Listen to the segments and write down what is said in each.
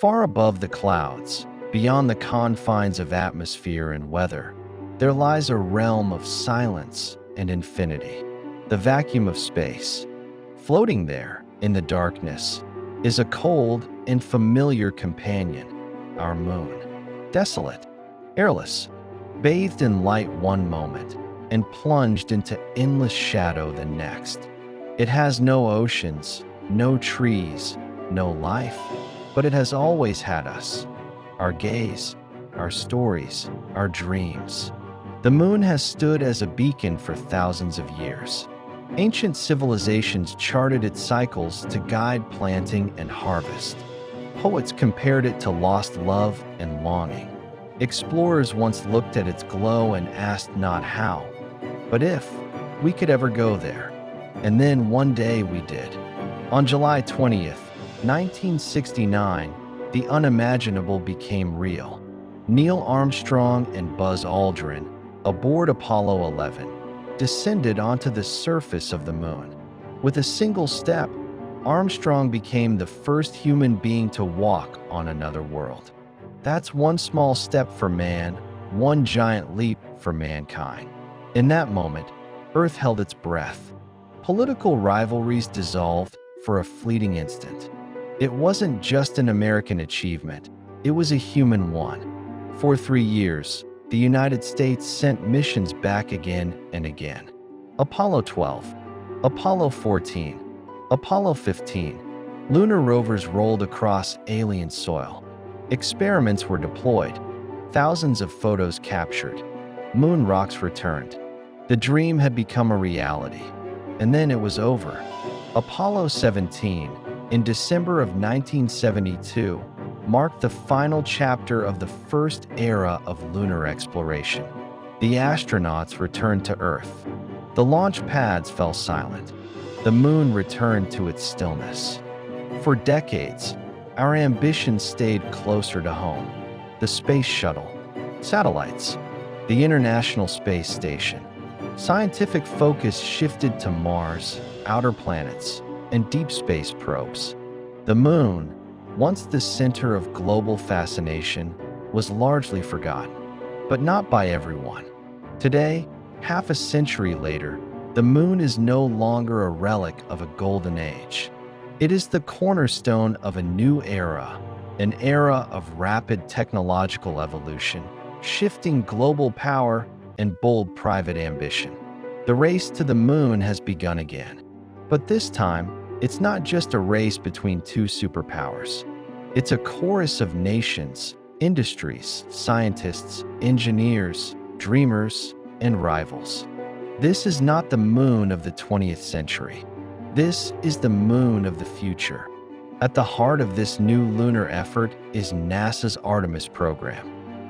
Far above the clouds, beyond the confines of atmosphere and weather, there lies a realm of silence and infinity, the vacuum of space. Floating there, in the darkness, is a cold and familiar companion, our moon. Desolate, airless, bathed in light one moment, and plunged into endless shadow the next. It has no oceans, no trees, no life, but it has always had us, our gaze, our stories, our dreams. The moon has stood as a beacon for thousands of years. Ancient civilizations charted its cycles to guide planting and harvest. Poets compared it to lost love and longing. Explorers once looked at its glow and asked not how, but if we could ever go there. And then one day we did. On July 20th, 1969, the unimaginable became real. Neil Armstrong and Buzz Aldrin, aboard Apollo 11, descended onto the surface of the moon. With a single step, Armstrong became the first human being to walk on another world. That's one small step for man, one giant leap for mankind. In that moment, Earth held its breath. Political rivalries dissolved for a fleeting instant. It wasn't just an American achievement, it was a human one. For 3 years, the United States sent missions back again and again. Apollo 12, Apollo 14, Apollo 15. Lunar rovers rolled across alien soil. Experiments were deployed, thousands of photos captured, moon rocks returned. The dream had become a reality. And then it was over. Apollo 17, in December of 1972, marked the final chapter of the first era of lunar exploration. The astronauts returned to Earth. The launch pads fell silent. The moon returned to its stillness. For decades, our ambitions stayed closer to home. The space shuttle, satellites, the International Space Station. Scientific focus shifted to Mars, outer planets, and deep space probes. The moon, once the center of global fascination, was largely forgotten, but not by everyone. Today, half a century later, the moon is no longer a relic of a golden age. It is the cornerstone of a new era, an era of rapid technological evolution, shifting global power and bold private ambition. The race to the moon has begun again. But this time, it's not just a race between two superpowers. It's a chorus of nations, industries, scientists, engineers, dreamers, and rivals. This is not the moon of the 20th century. This is the moon of the future. At the heart of this new lunar effort is NASA's Artemis program.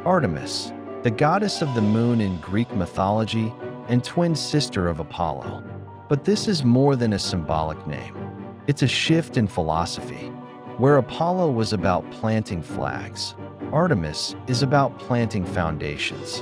Artemis, the goddess of the moon in Greek mythology and twin sister of Apollo. But this is more than a symbolic name. It's a shift in philosophy. Where Apollo was about planting flags, Artemis is about planting foundations.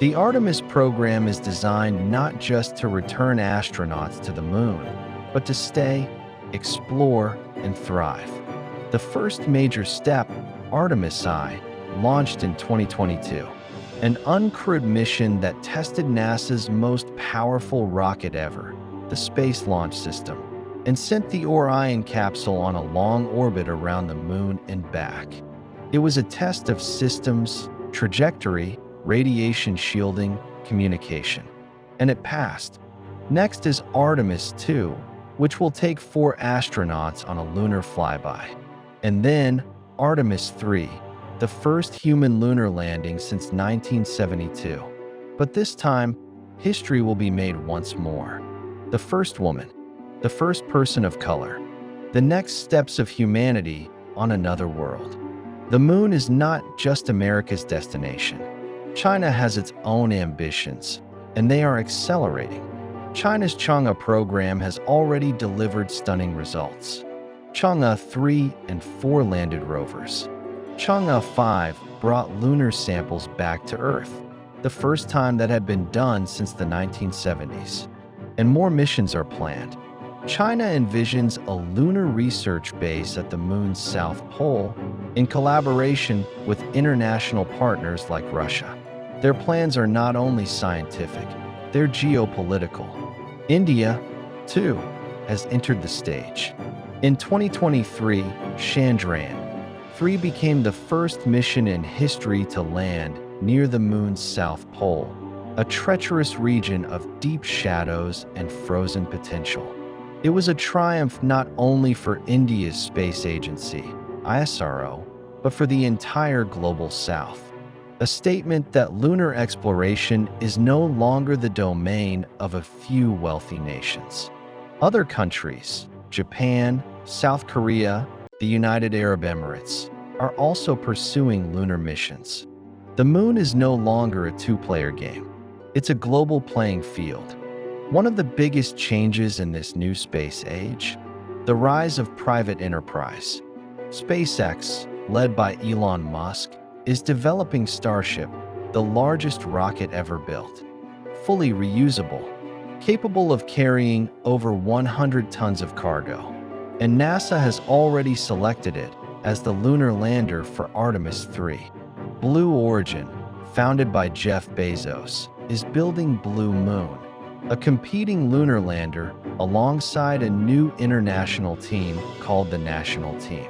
The Artemis program is designed not just to return astronauts to the moon, but to stay, explore, and thrive. The first major step, Artemis I, launched in 2022, an uncrewed mission that tested NASA's most powerful rocket ever, the Space Launch System, and sent the Orion capsule on a long orbit around the moon and back. It was a test of systems, trajectory, radiation shielding, communication. And it passed. Next is Artemis II, which will take 4 astronauts on a lunar flyby. And then Artemis III, the first human lunar landing since 1972. But this time, history will be made once more. The first woman, the first person of color, the next steps of humanity on another world. The moon is not just America's destination. China has its own ambitions, and they are accelerating. China's Chang'e program has already delivered stunning results. Chang'e 3 and 4 landed rovers. Chang'e 5 brought lunar samples back to Earth, the first time that had been done since the 1970s. And more missions are planned. China envisions a lunar research base at the moon's south pole in collaboration with international partners like Russia. Their plans are not only scientific, they're geopolitical. India, too, has entered the stage. In 2023, Chandrayaan-3 became the first mission in history to land near the moon's south pole, a treacherous region of deep shadows and frozen potential. It was a triumph not only for India's space agency, ISRO, but for the entire global south. A statement that lunar exploration is no longer the domain of a few wealthy nations. Other countries, Japan, South Korea, the United Arab Emirates, are also pursuing lunar missions. The moon is no longer a two-player game. It's a global playing field. One of the biggest changes in this new space age, the rise of private enterprise. SpaceX, led by Elon Musk, is developing Starship, the largest rocket ever built. Fully reusable, capable of carrying over 100 tons of cargo. And NASA has already selected it as the lunar lander for Artemis 3. Blue Origin, founded by Jeff Bezos, is building Blue Moon, a competing lunar lander alongside a new international team called the National Team.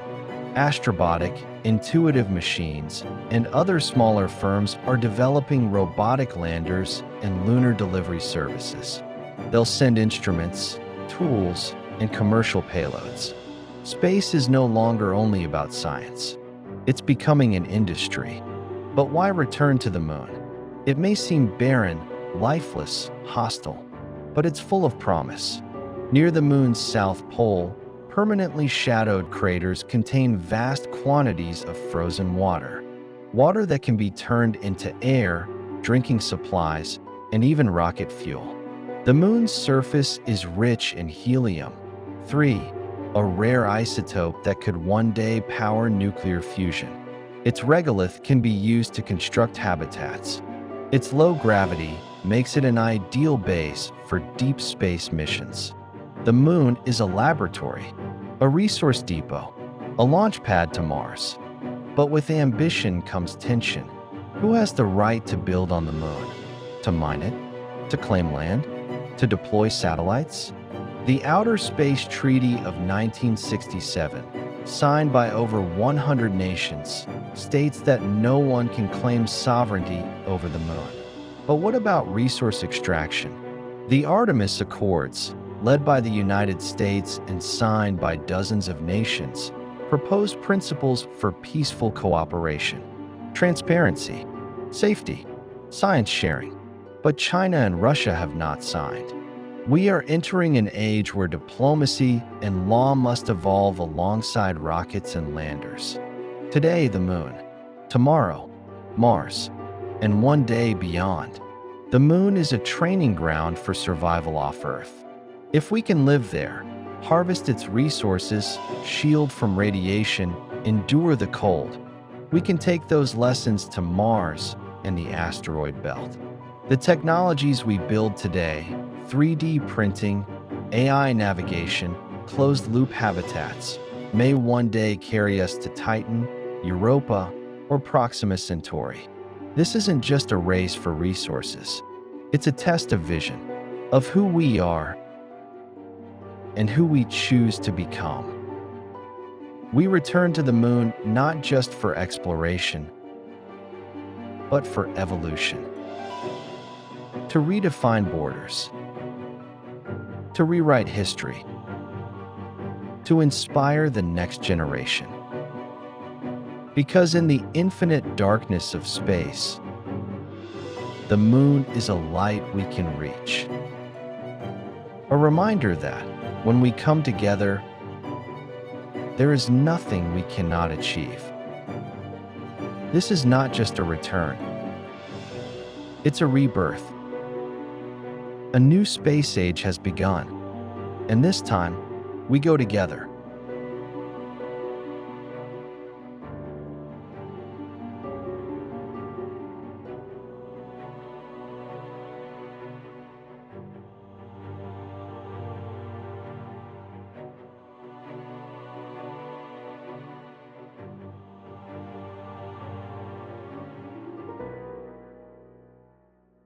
Astrobotic, Intuitive Machines, and other smaller firms are developing robotic landers and lunar delivery services. They'll send instruments, tools, and commercial payloads. Space is no longer only about science. It's becoming an industry. But why return to the moon? It may seem barren, lifeless, hostile, but it's full of promise. Near the moon's south pole, permanently shadowed craters contain vast quantities of frozen water. Water that can be turned into air, drinking supplies, and even rocket fuel. The moon's surface is rich in helium-3, a rare isotope that could one day power nuclear fusion. Its regolith can be used to construct habitats. Its low gravity makes it an ideal base for deep space missions. The moon is a laboratory, a resource depot, a launch pad to Mars. But with ambition comes tension. Who has the right to build on the moon? To mine it? To claim land? To deploy satellites? The Outer Space Treaty of 1967, signed by over 100 nations, states that no one can claim sovereignty over the moon. But what about resource extraction? The Artemis Accords, led by the United States and signed by dozens of nations, propose principles for peaceful cooperation, transparency, safety, science sharing. But China and Russia have not signed. We are entering an age where diplomacy and law must evolve alongside rockets and landers. Today, the moon. Tomorrow, Mars. And one day beyond. The moon is a training ground for survival off Earth. If we can live there, harvest its resources, shield from radiation, endure the cold, we can take those lessons to Mars and the asteroid belt. The technologies we build today, 3D printing, AI navigation, closed-loop habitats, may one day carry us to Titan, Europa, or Proxima Centauri. This isn't just a race for resources. It's a test of vision, of who we are and who we choose to become. We return to the moon not just for exploration, but for evolution. To redefine borders, to rewrite history, to inspire the next generation. Because in the infinite darkness of space, the moon is a light we can reach. A reminder that, when we come together, there is nothing we cannot achieve. This is not just a return. It's a rebirth. A new space age has begun, and this time, we go together.